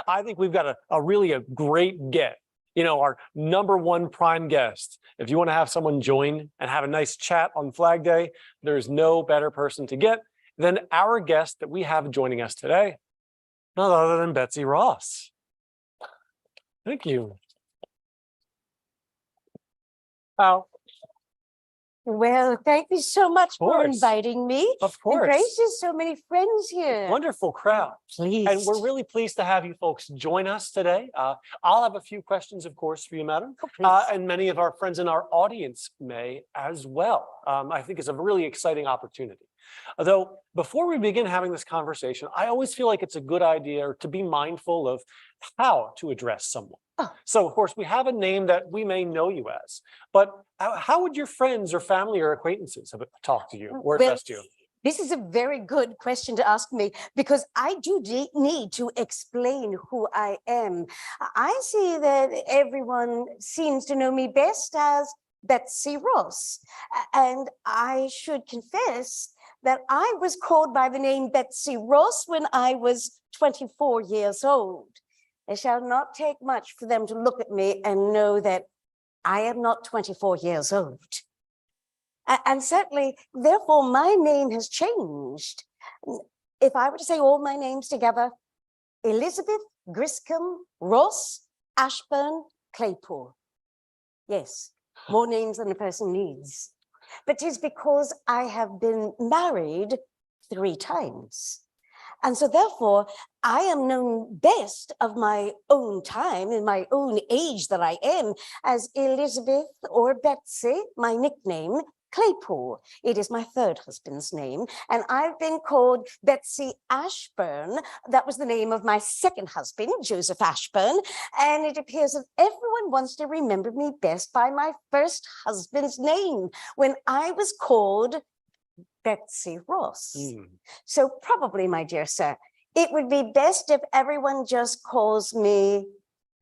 I think we've got a really great get. You know, our #1 prime guest. If you want to have someone join and have a nice chat on Flag Day, there's no better person to get than our guest that we have joining us today, none other than Betsy Ross. Thank you. Wow. Well, thank you so much for inviting me. Of course. Gracious, so many friends here. Wonderful crowd. Please. And we're really pleased to have you folks join us today. I'll have a few questions, of course, for you, madam. And many of our friends in our audience may as well. I think it's a really exciting opportunity. Although, before we begin having this conversation, I always feel like it's a good idea to be mindful of how to address someone. So, of course, we have a name that we may know you as, but how would your friends or family or acquaintances have talked to you or addressed you? This is a very good question to ask me because I do need to explain who I am. I see that everyone seems to know me best as Betsy Ross, and I should confess that I was called by the name Betsy Ross when I was 24 years old. It shall not take much for them to look at me and know that I am not 24 years old. And certainly, therefore, my name has changed. If I were to say all my names together, Elizabeth Griscom Ross Ashburn Claypool. Yes, more names than a person needs. But 'tis because I have been married 3 times. And so therefore, I am known best of my own time, in my own age that I am, as Elizabeth or Betsy, my nickname, Claypool. It is my 3rd husband's name. And I've been called Betsy Ashburn. That was the name of my 2nd husband, Joseph Ashburn. And it appears that everyone wants to remember me best by my 1st husband's name, when I was called Betsy Ross. So probably, my dear sir, it would be best if everyone just calls me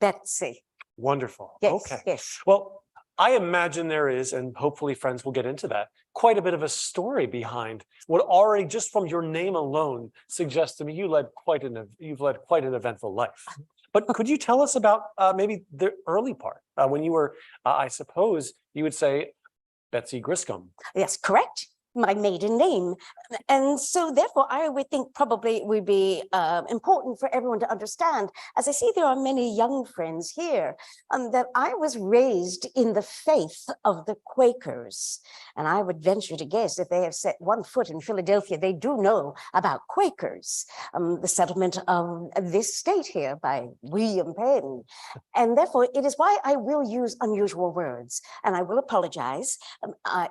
Betsy. Wonderful. Yes, okay. Yes. Well, I imagine there is, and hopefully friends will get into that, quite a bit of a story behind what already, just from your name alone, suggests to me you've led quite an eventful life. But could you tell us about maybe the early part, when you were, I suppose you would say, Betsy Griscom? Yes, correct. My maiden name. And so therefore, I would think probably it would be important for everyone to understand, as I see there are many young friends here, that I was raised in the faith of the Quakers. And I would venture to guess if they have set one foot in Philadelphia, they do know about Quakers, the settlement of this state here by William Penn. And therefore, it is why I will use unusual words, and I will apologize.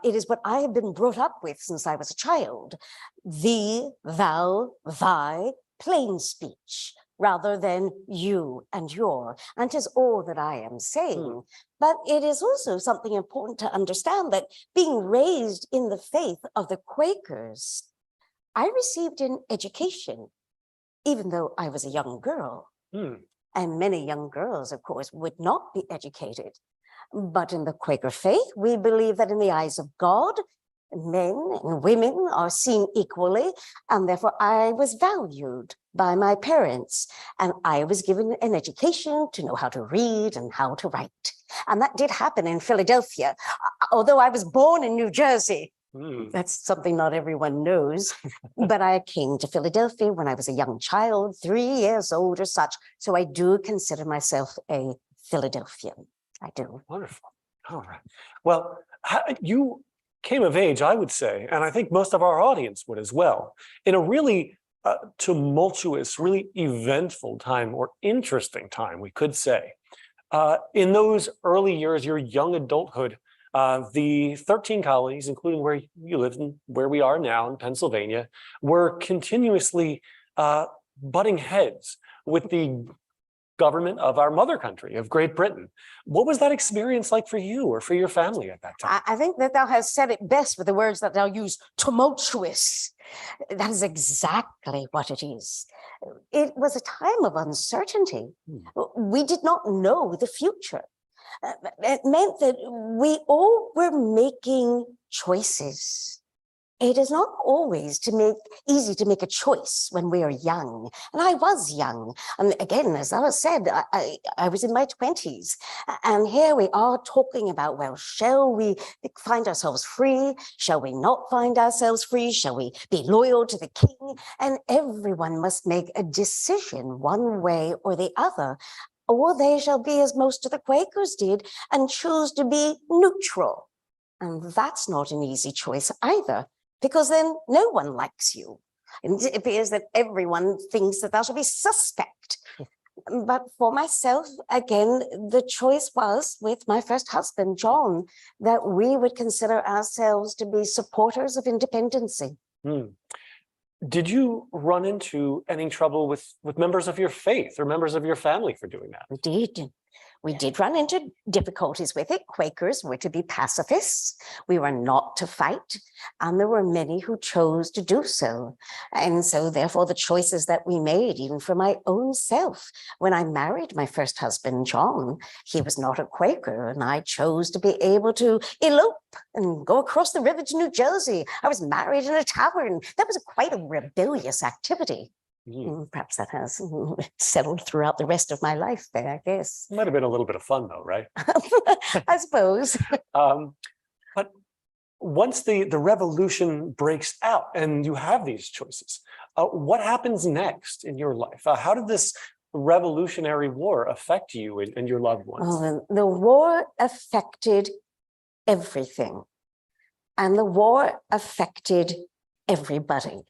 It is what I have been brought up with since I was a child. Thee, thou, thy, plain speech, rather than you and your, and 'tis all that I am saying. But it is also something important to understand that being raised in the faith of the Quakers, I received an education, even though I was a young girl. And many young girls, of course, would not be educated. But in the Quaker faith, we believe that in the eyes of God, men and women are seen equally, and therefore I was valued by my parents, and I was given an education to know how to read and how to write. And that did happen in Philadelphia, although I was born in New Jersey. That's something not everyone knows. But I came to Philadelphia when I was a young child, 3 years old or such, so I do consider myself a Philadelphian. I do. Wonderful. All right. Well, you came of age, I would say, and I think most of our audience would as well, in a really tumultuous, really eventful time, or interesting time, we could say. In those early years, your young adulthood, the 13 colonies, including where you lived and where we are now in Pennsylvania, were continuously butting heads with the government of our mother country, of Great Britain. What was that experience like for you or for your family at that time? I think that thou hast said it best with the words that thou use, tumultuous. That is exactly what it is. It was a time of uncertainty. We did not know the future. It meant that we all were making choices. it is not always easy to make a choice when we are young. And I was young. And again, as I said, I was in my 20s. And here we are talking about, well, shall we find ourselves free? Shall we not find ourselves free? Shall we be loyal to the king? And everyone must make a decision one way or the other. Or they shall be as most of the Quakers did and choose to be neutral. And that's not an easy choice either, because then no one likes you. And it appears that everyone thinks that thou shalt be suspect. But for myself, again, the choice was with my first husband, John, that we would consider ourselves to be supporters of independency. Did you run into any trouble with members of your faith or members of your family for doing that? We did run into difficulties with it. Quakers were to be pacifists. We were not to fight. And there were many who chose to do so. And so therefore the choices that we made, even for my own self, when I married my first husband, John, he was not a Quaker, and I chose to be able to elope and go across the river to New Jersey. I was married in a tavern. That was quite a rebellious activity. Perhaps that has settled throughout the rest of my life there, I guess. Might have been a little bit of fun though, right? I suppose. But once the revolution breaks out and you have these choices, what happens next in your life? How did this Revolutionary War affect you and your loved ones? Oh, the war affected everything. And the war affected everybody.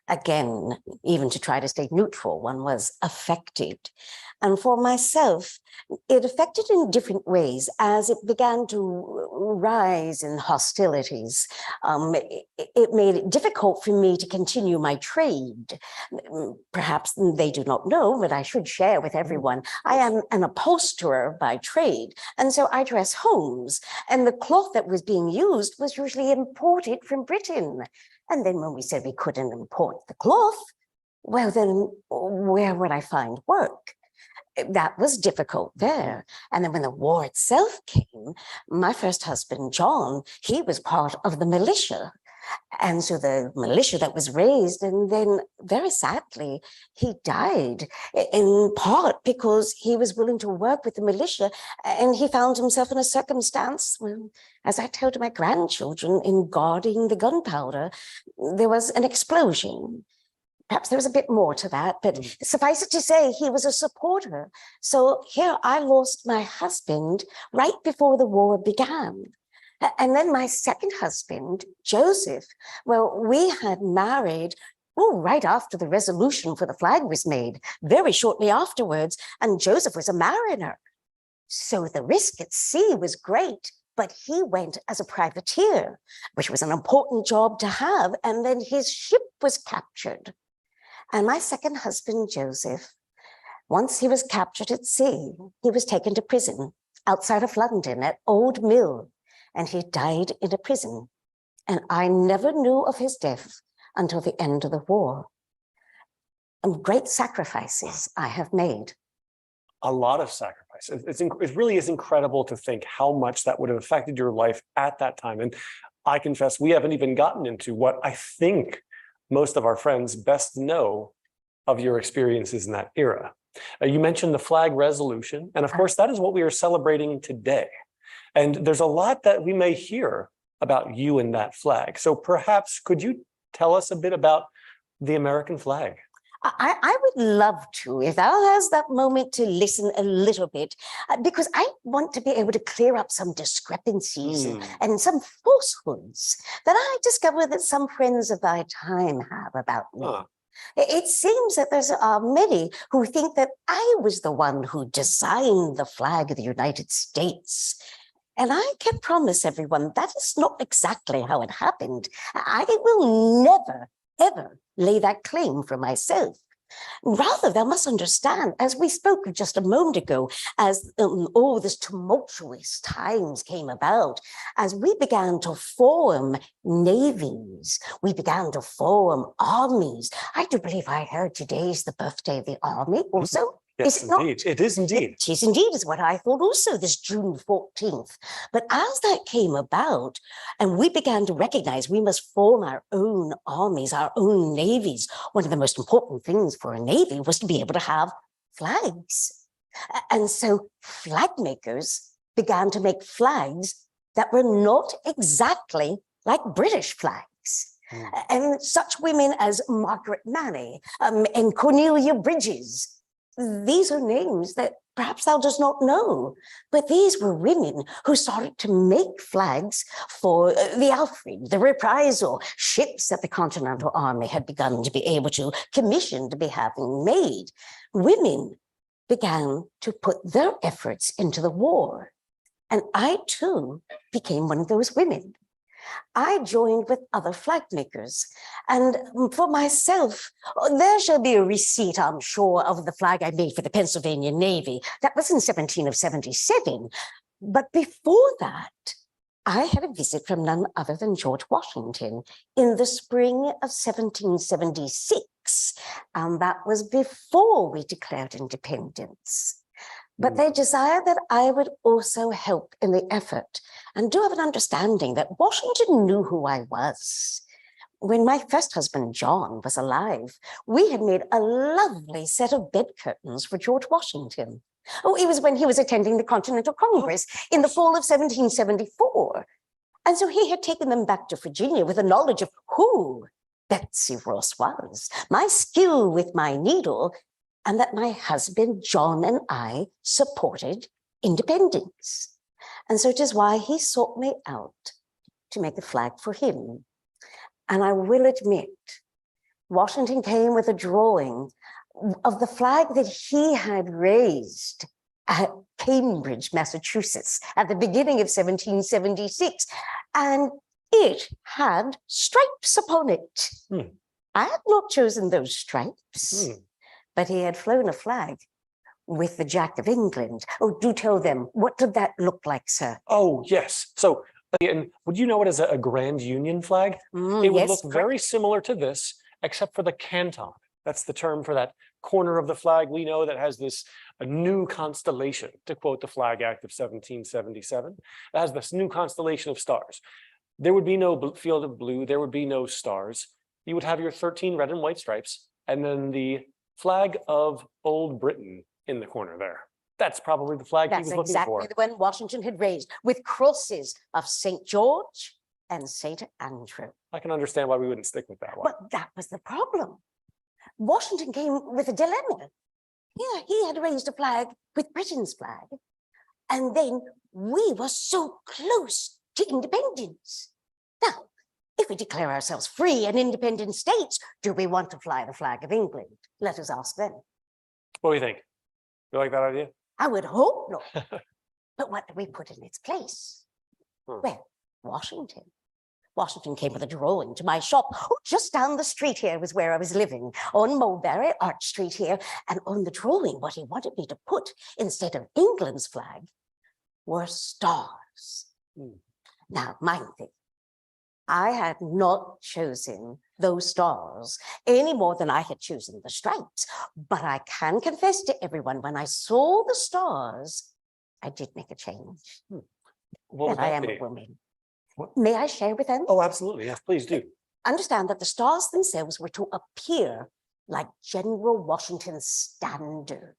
Again, even to try to stay neutral, one was affected. And for myself, it affected in different ways as it began to rise in hostilities. It made it difficult for me to continue my trade. Perhaps they do not know, but I should share with everyone. I am an upholsterer by trade, and so I dress homes. And the cloth that was being used was usually imported from Britain. And then when we said we couldn't import the cloth, well, then where would I find work? That was difficult there. And then when the war itself came, my first husband, John, he was part of the militia. And so the militia that was raised, and then very sadly, he died in part because he was willing to work with the militia, and he found himself in a circumstance, well, as I told my grandchildren, in guarding the gunpowder, there was an explosion. Perhaps there was a bit more to that, but suffice it to say, he was a supporter. So here I lost my husband right before the war began. And then my second husband, Joseph, well, we had married right after the resolution for the flag was made, very shortly afterwards, and Joseph was a mariner. So the risk at sea was great, but he went as a privateer, which was an important job to have, and then his ship was captured. And my second husband, Joseph, once he was captured at sea, he was taken to prison outside of London at Old Mill, and he died in a prison. And I never knew of his death until the end of the war. And great sacrifices I have made. A lot of sacrifice. It really is incredible to think how much that would have affected your life at that time. And I confess, we haven't even gotten into what I think most of our friends best know of your experiences in that era. You mentioned the flag resolution, and of course, that is what we are celebrating today. And there's a lot that we may hear about you and that flag. So perhaps could you tell us a bit about the American flag? I would love to, if Al has that moment to listen a little bit, because I want to be able to clear up some discrepancies and some falsehoods that I discover that some friends of my time have about me. It seems that there's many who think that I was the one who designed the flag of the United States. And I can promise everyone that is not exactly how it happened. I will never, ever lay that claim for myself. Rather, thou must understand, as we spoke of just a moment ago, as all this tumultuous times came about, as we began to form navies, we began to form armies. I do believe I heard today is the birthday of the army also. Yes, it not? indeed. It is indeed. It is indeed, is what I thought also, this June 14th. But as that came about, and we began to recognize we must form our own armies, our own navies, one of the most important things for a navy was to be able to have flags. And so flag makers began to make flags that were not exactly like British flags. And such women as Margaret Malley and Cornelia Bridges, these are names that perhaps thou dost not know, but these were women who started to make flags for the Alfred, the Reprisal, ships that the Continental Army had begun to be able to commission to be having made. Women began to put their efforts into the war. And I too became one of those women. I joined with other flag makers. And for myself, there shall be a receipt, I'm sure, of the flag I made for the Pennsylvania Navy. That was in 1777. But before that, I had a visit from none other than George Washington in the spring of 1776. And that was before we declared independence. But they desired that I would also help in the effort, and do have an understanding that Washington knew who I was. When my first husband, John, was alive, we had made a lovely set of bed curtains for George Washington. Oh, it was when he was attending the Continental Congress in the fall of 1774. And so he had taken them back to Virginia with a knowledge of who Betsy Ross was, my skill with my needle, and that my husband, John, and I supported independence. And so it is why he sought me out to make a flag for him. And I will admit, Washington came with a drawing of the flag that he had raised at Cambridge, Massachusetts, at the beginning of 1776. And it had stripes upon it. I had not chosen those stripes. But he had flown a flag with the Jack of England. Oh, do tell them, what did that look like, sir? Oh, yes. So, and would you know it as a Grand Union flag? It would look very similar to this, except for the canton. That's the term for that corner of the flag we know that has this a new constellation, to quote the Flag Act of 1777. It has this new constellation of stars. There would be no field of blue. There would be no stars. You would have your 13 red and white stripes, and then the flag of Old Britain in the corner there. That's probably the flag he was looking for. That's exactly the one Washington had raised, with crosses of St. George and St. Andrew. I can understand why we wouldn't stick with that one. But that was the problem. Washington came with a dilemma. Yeah, he had raised a flag with Britain's flag. And then we were so close to independence. Now, if we declare ourselves free and independent states, do we want to fly the flag of England? Let us ask them. What do you think? You like that idea? I would hope not. But what do we put in its place? Well, Washington. Washington came with a drawing to my shop. Oh, just down the street here was where I was living, on Mulberry Arch Street here. And on the drawing, what he wanted me to put instead of England's flag were stars. Now, mind you, I had not chosen those stars any more than I had chosen the stripes. But I can confess to everyone, when I saw the stars, I did make a change. What would I that am be? a woman. May I share with them? Oh, absolutely. Yes, please do. Understand that the stars themselves were to appear like General Washington's standard.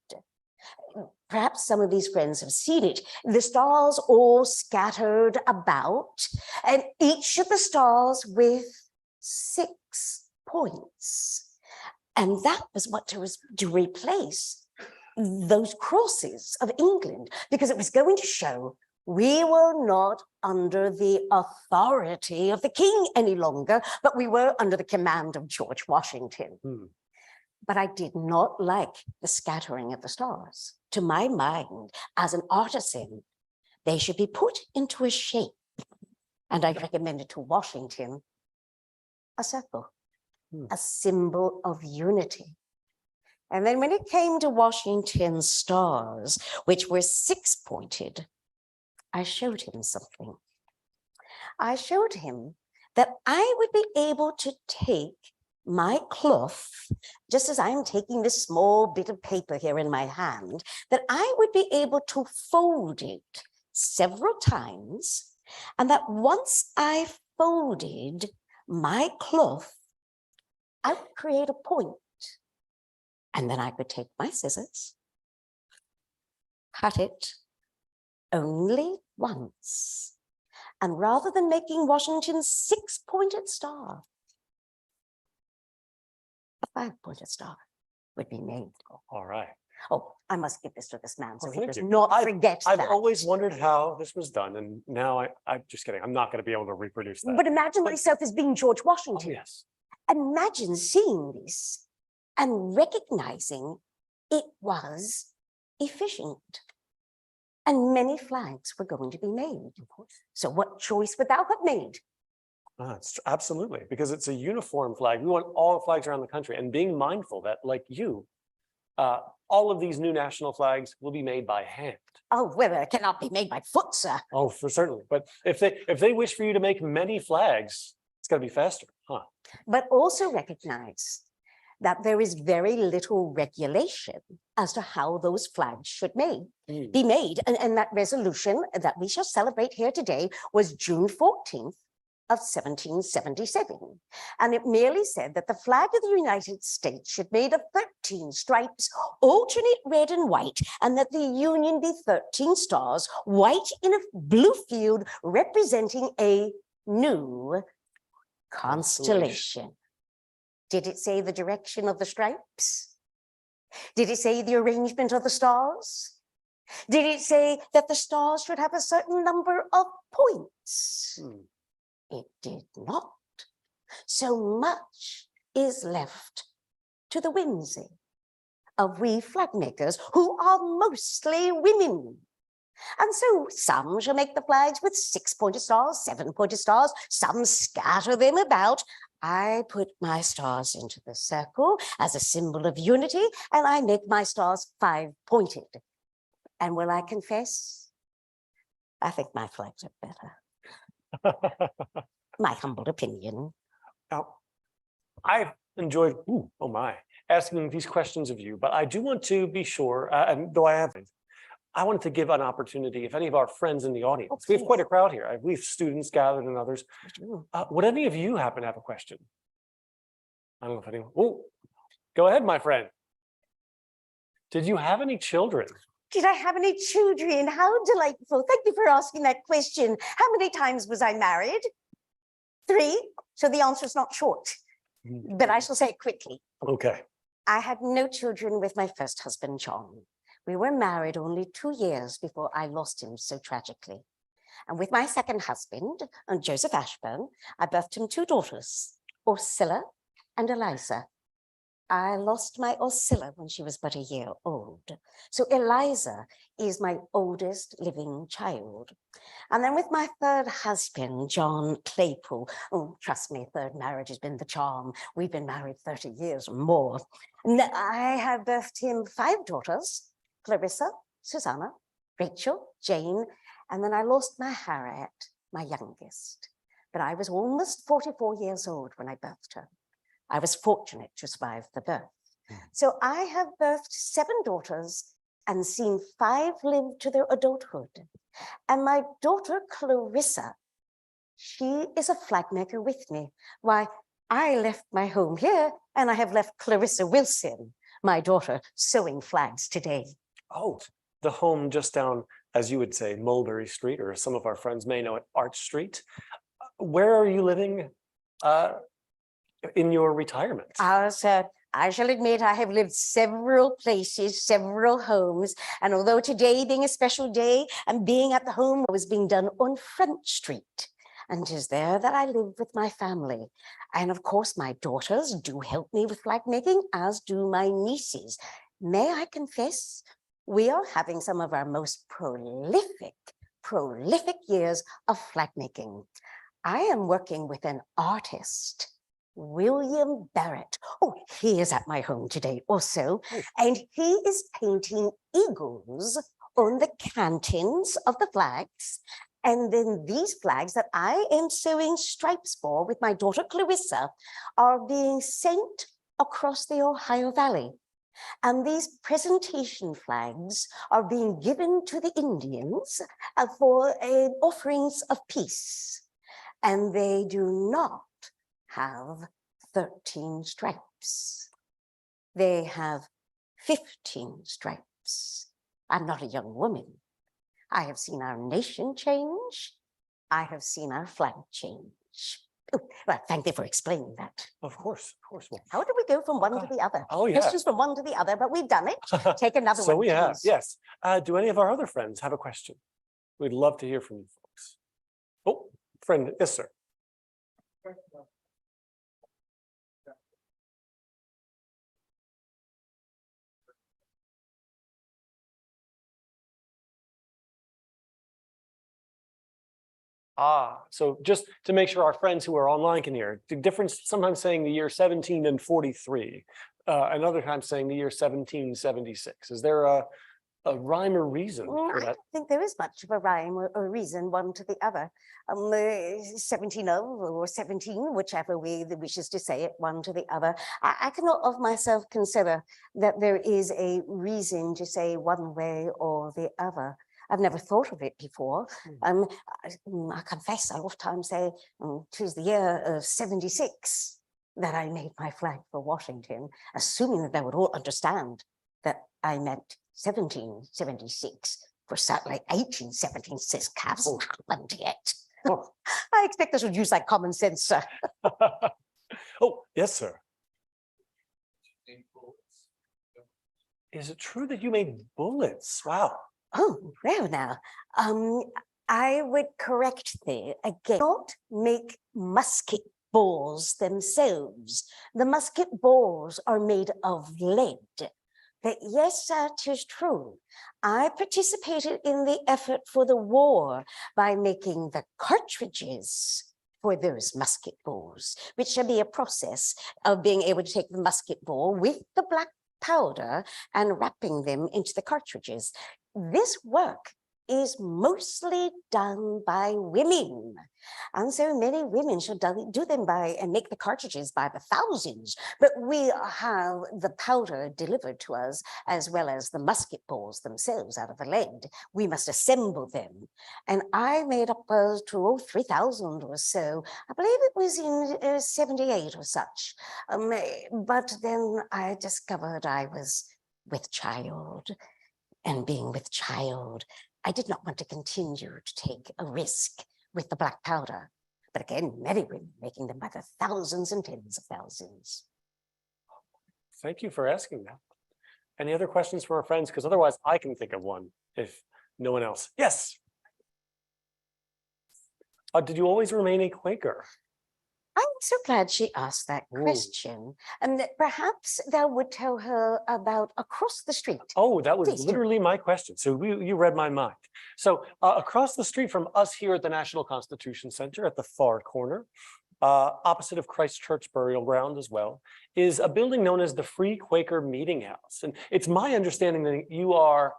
Perhaps some of these friends have seen it. The stars all scattered about, and each of the stars with 6 points. And that was what was to replace those crosses of England, because it was going to show we were not under the authority of the king any longer, but we were under the command of George Washington. But I did not like the scattering of the stars. To my mind, as an artisan, they should be put into a shape. And I recommended to Washington a circle, a symbol of unity. And then when it came to Washington's stars, which were 6-pointed, I showed him something. I showed him that I would be able to take my cloth, just as I'm taking this small bit of paper here in my hand, that I would be able to fold it several times, and that once I folded my cloth, I would create a point, and then I could take my scissors, cut it only once, and rather than making Washington's 6-pointed star, a 5-pointed star would be made. All right. Oh, I must give this to this man, so Oh, he thank does you. not forget I've that. always wondered how this was done, and now I'm just kidding. I'm not going to be able to reproduce that. But imagine myself as being George Oh, Washington. yes. Imagine seeing this and recognizing it was efficient. And many flags were going to be made. Of course. So what choice would thou have made? Absolutely, because it's a uniform flag. We want all flags around the country, and being mindful that, like you, all of these new national flags will be made by hand. Oh, well, it cannot be made by foot, sir. Oh, for certainly. But if they wish for you to make many flags, it's got to be faster, huh? But also recognize that there is very little regulation as to how those flags should be made. And that resolution that we shall celebrate here today was June 14th of 1777. And it merely said that the flag of the United States should be made of 13 stripes, alternate red and white, and that the Union be 13 stars, white in a blue field, representing a new constellation. Did it say the direction of the stripes? Did it say the arrangement of the stars? Did it say that the stars should have a certain number of points? It did not. So much is left to the whimsy of we flag makers, who are mostly women. And so some shall make the flags with 6-pointed stars, 7-pointed stars, some scatter them about. I put my stars into the circle as a symbol of unity, and I make my stars 5-pointed. And will I confess? I think my flags are better. My humble opinion. Now, I've enjoyed, asking these questions of you, but I do want to be sure, and though I wanted to give an opportunity, if any of our friends in the audience, we have quite a crowd here. We have students gathered and others. Would any of you happen to have a question? I don't know if anyone, go ahead, my friend. Did you have any children? Did I have any children? How delightful. Thank you for asking that question. How many times was I married? 3. So the answer is not short, but I shall say it quickly. Okay. I had no children with my first husband, John. We were married only 2 years before I lost him so tragically. And with my second husband, Joseph Ashburn, I birthed him 2 daughters, Ursula and Eliza. I lost my Ursula when she was but a year old. So Eliza is my oldest living child. And then with my third husband, John Claypool, trust me, third marriage has been the charm. We've been married 30 years or more. And I have birthed him 5 daughters, Clarissa, Susanna, Rachel, Jane, and then I lost my Harriet, my youngest. But I was almost 44 years old when I birthed her. I was fortunate to survive the birth. So I have birthed 7 daughters and seen 5 live to their adulthood. And my daughter, Clarissa, she is a flag maker with me. Why, I left my home here and I have left Clarissa Wilson, my daughter, sewing flags today. Oh, the home just down, as you would say, Mulberry Street, or some of our friends may know it, Arch Street. Where are you living in your retirement? I shall admit I have lived several places, several homes, and although today being a special day and being at the home was being done on Front Street, and 'tis there that I live with my family. And of course my daughters do help me with flag making, as do my nieces. May I confess, we are having some of our most prolific years of flag making. I am working with an artist, William Barrett. Oh, he is at my home today also, and he is painting eagles on the cantons of the flags. And then these flags that I am sewing stripes for with my daughter Clarissa are being sent across the Ohio Valley. And these presentation flags are being given to the Indians for offerings of peace. And they do not have 13 stripes. They have 15 stripes. I'm not a young woman. I have seen our nation change. I have seen our flag change. Oh, well, thank you for explaining that. Of course, of course. Well, How do we go from one to the other? oh, yeah. Questions from one to the other, but we've done it. Take another So one, we have, please. yes. Do any of our other friends have a question? We'd love to hear from you folks. Oh, friend, yes, sir. So just to make sure our friends who are online can hear, the difference, sometimes saying the year 17 and 43, and other times saying the year 1776. Is there a rhyme or reason for I that? don't think there is much of a rhyme or reason one to the other. 17 or 17, whichever way that wishes to say it, one to the other. I cannot of myself consider that there is a reason to say one way or the other. I've never thought of it before. I confess, I oftentimes say, "'Tis the year of 76 that I made my flag for Washington," assuming that they would all understand that I meant 1776, for certainly 1876 hasn't happened yet. Oh. I expect this would use like common sense, sir. Oh, yes, sir. Is it true that you made bullets? Wow. Oh, there now. I would correct there again. Not make musket balls themselves. The musket balls are made of lead. But yes, that is true. I participated in the effort for the war by making the cartridges for those musket balls, which shall be a process of being able to take the musket ball with the black powder and wrapping them into the cartridges. This work is mostly done by women. And so many women should do them by and make the cartridges by the thousands. But we have the powder delivered to us as well as the musket balls themselves out of the lead. We must assemble them. And I made up to 3,000 or so. I believe it was in 78 or such. But then I discovered I was with child. And being with child, I did not want to continue to take a risk with the black powder. But again, many women making them by the thousands and tens of thousands. Thank you for asking that. Any other questions from our friends? Because otherwise I can think of one if no one else. Yes. Did you always remain a Quaker? I'm so glad she asked that question. And that perhaps thou would tell her about across the street. Oh, that was Please do. literally my question. So you read my mind. So across the street from us here at the National Constitution Center at the far corner, opposite of Christ Church Burial Ground as well, is a building known as the Free Quaker Meeting House. And it's my understanding that you are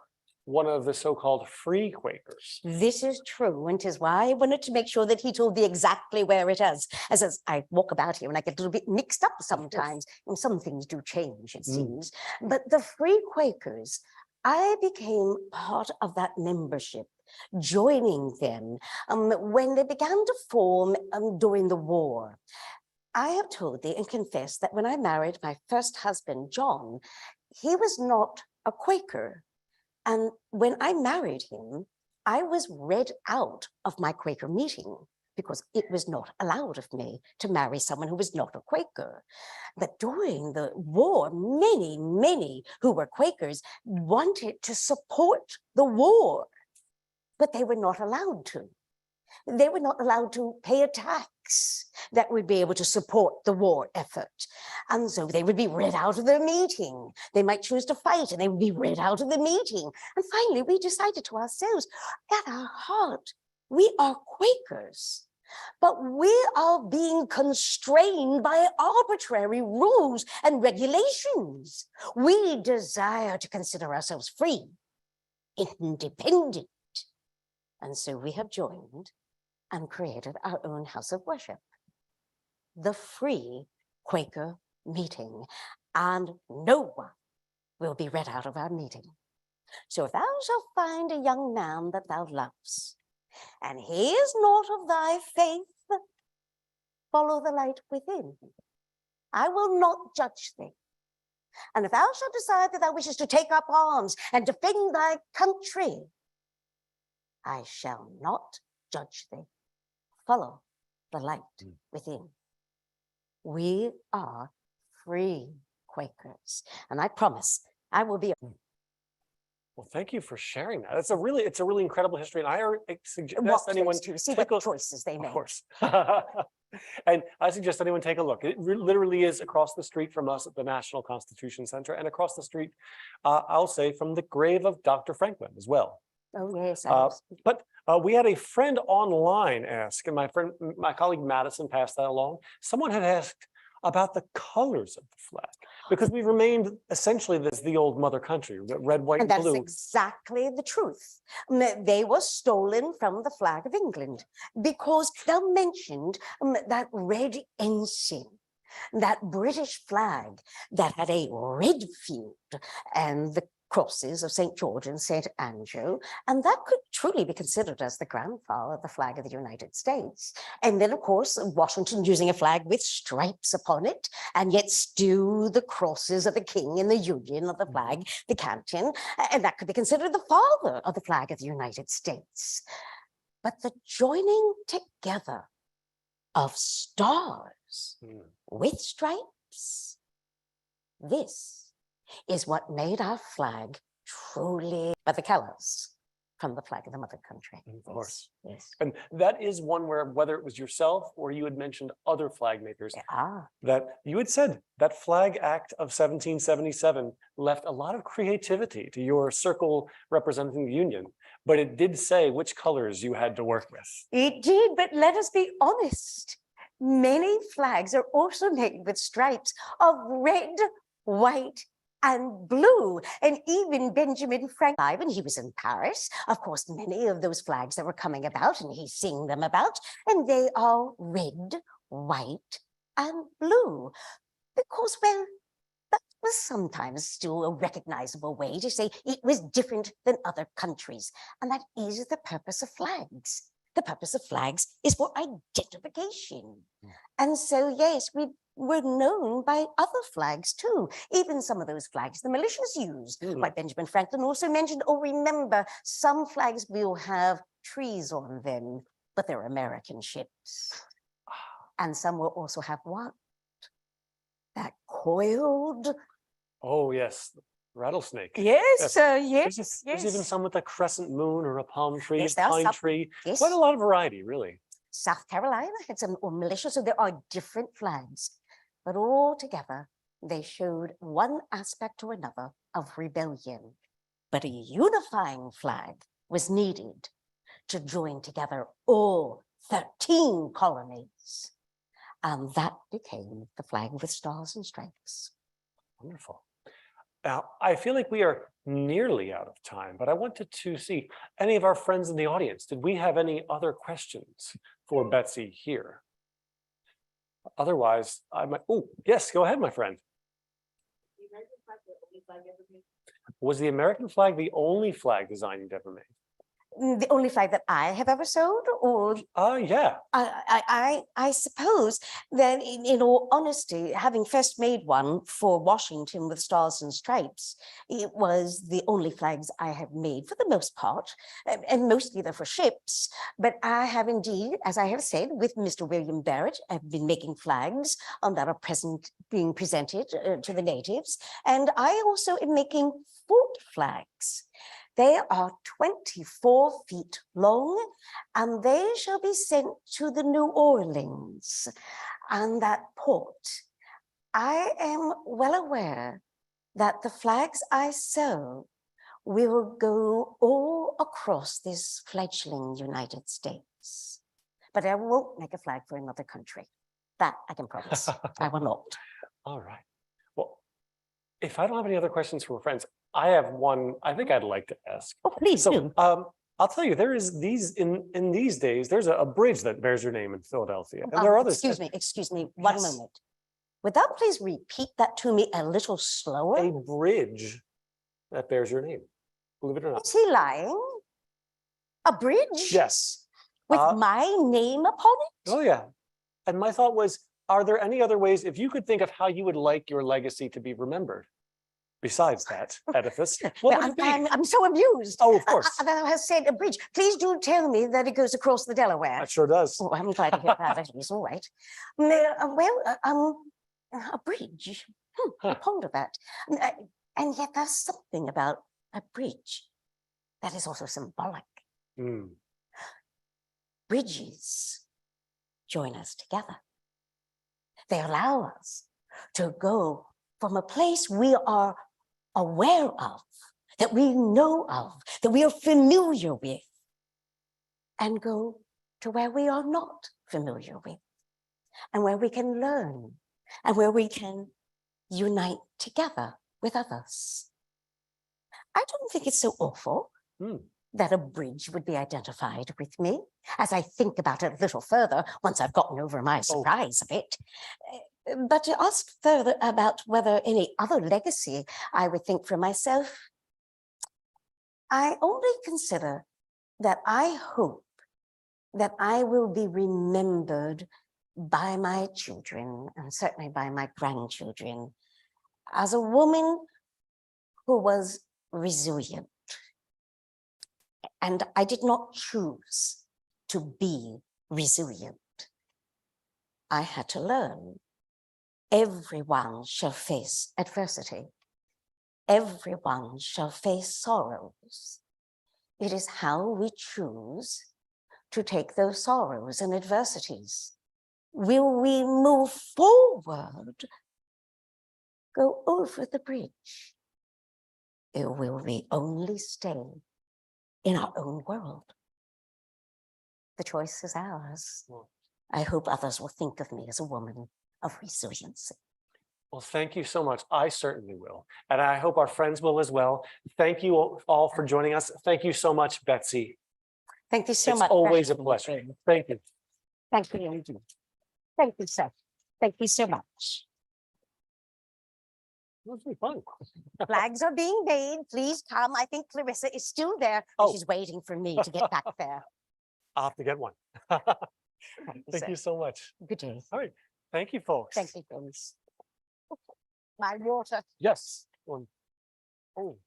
one of the so-called free Quakers. This is true, and 'tis why I wanted to make sure that he told me exactly where it is. As I walk about here and I get a little bit mixed up sometimes, and some things do change, it seems. But the free Quakers, I became part of that membership, joining them when they began to form during the war. I have told thee and confessed that when I married my first husband, John, he was not a Quaker. And when I married him, I was read out of my Quaker meeting because it was not allowed of me to marry someone who was not a Quaker. But during the war, many who were Quakers wanted to support the war, but they were not allowed to. They were not allowed to pay a tax that would be able to support the war effort. And so they would be read out of their meeting. They might choose to fight and they would be read out of the meeting. And finally, we decided to ourselves, at our heart, we are Quakers, but we are being constrained by arbitrary rules and regulations. We desire to consider ourselves free, independent, And so we have joined and created our own house of worship, the Free Quaker Meeting, and no one will be read out of our meeting. So if thou shalt find a young man that thou loves, and he is not of thy faith, follow the light within. I will not judge thee. And if thou shalt decide that thou wishes to take up arms and defend thy country, I shall not judge thee. Follow the light within. We are free Quakers, and I promise I will be. Well, thank you for sharing that. It's a really incredible history, and I suggest Walk anyone to see take what choices they Of make. course. And I suggest anyone take a look. It literally is across the street from us at the National Constitution Center, and across the street, I'll say, from the grave of Dr. Franklin as well. Oh yes, But we had a friend online ask, and my colleague Madison passed that along. Someone had asked about the colors of the flag, because we remained essentially as the old mother country, red, white, and and that's blue. exactly the truth. They were stolen from the flag of England because they mentioned that red ensign, that British flag that had a red field and the crosses of St. George and St. Andrew, and that could truly be considered as the grandfather of the flag of the United States. And then, of course, Washington using a flag with stripes upon it, and yet still the crosses of the king and the Union of the flag, the canton, and that could be considered the father of the flag of the United States. But the joining together of stars with stripes, this is what made our flag truly, but the colors from the flag of the mother country. Of course. Yes. And that is one where, whether it was yourself or you had mentioned other flag makers, that you had said that Flag Act of 1777 left a lot of creativity to your circle representing the Union, but it did say which colors you had to work with. It did, but let us be honest. Many flags are also made with stripes of red, white, and blue. And even Benjamin Franklin, when he was in Paris, of course, many of those flags that were coming about, and he's seeing them about, and they are red, white, and blue. Because, well, that was sometimes still a recognizable way to say it was different than other countries. And that is the purpose of flags. The purpose of flags is for identification. And so, yes, we were known by other flags too. Even some of those flags the militias used, like Benjamin Franklin also mentioned. Oh, remember, some flags will have trees on them, but they're American ships. And some will also have what? That coiled. Oh, yes. Rattlesnake. Yes, yes. yes. There's even some with a crescent moon or a palm tree, Yes, pine tree. Yes. Quite a lot of variety, really. South Carolina had some militia, so there are different flags, but all together they showed one aspect or another of rebellion. But a unifying flag was needed to join together all 13 colonies, and that became the flag with stars and stripes. Wonderful. Now, I feel like we are nearly out of time, but I wanted to see any of our friends in the audience. Did we have any other questions for Betsy here? Otherwise, I might. Oh, yes, go ahead, my friend. Was the American flag the only flag design you'd ever made? The only flag that I have ever sewed, or yeah. I suppose that in all honesty, having first made one for Washington with stars and stripes, it was the only flags I have made for the most part, and mostly they're for ships. But I have indeed, as I have said, with Mr. William Barrett, I've been making flags that are being presented to the natives, and I also am making fort flags. They are 24 feet long, and they shall be sent to the New Orleans and that port. I am well aware that the flags I sew will go all across this fledgling United States. But I won't make a flag for another country. That I can promise. I will not. All right. Well, if I don't have any other questions from friends, I have one I think I'd like to ask. Oh, please do. I'll tell you, there is these in these days, there's a bridge that bears your name in Philadelphia. And there are others. Excuse me, one Yes. moment. Would thou please repeat that to me a little slower? A bridge that bears your name, believe it or not. Is he lying? A bridge? Yes. With my name upon it? Oh, yeah. And my thought was, are there any other ways, if you could think of how you would like your legacy to be remembered, besides that edifice, what would it be? I'm so amused. Oh, of course. Thou hast said a bridge. Please do tell me that it goes across the Delaware. That sure does. Oh, I'm glad to hear that. At least, all right. A bridge. I ponder that. And yet there's something about a bridge that is also symbolic. Mm. Bridges join us together. They allow us to go from a place we are aware of, that we know of, that we are familiar with, and go to where we are not familiar with, and where we can learn, and where we can unite together with others. I don't think it's so awful that a bridge would be identified with me, as I think about it a little further once I've gotten over my surprise of it. But to ask further about whether any other legacy I would think for myself, I only consider that I hope that I will be remembered by my children, and certainly by my grandchildren, as a woman who was resilient. And I did not choose to be resilient. I had to learn. Everyone shall face adversity. Everyone shall face sorrows. It is how we choose to take those sorrows and adversities. Will we move forward, go over the bridge, or will we only stay in our own world? The choice is ours. I hope others will think of me as a woman of resiliency. Well, thank you so much. I certainly will. And I hope our friends will as well. Thank you all for joining us. Thank you so much, Betsy. Thank you so It's much. always a pleasure. Thank you. Thank you. Thank you, sir. Thank you so much. It was really fun. Flags are being made. Please come. I think Clarissa is still there. Oh. She's waiting for me to get back there. I'll have to get one. Thank you so much. Good day. All right. Thank you, folks. Thank you, friends. My water. Yes. Oh.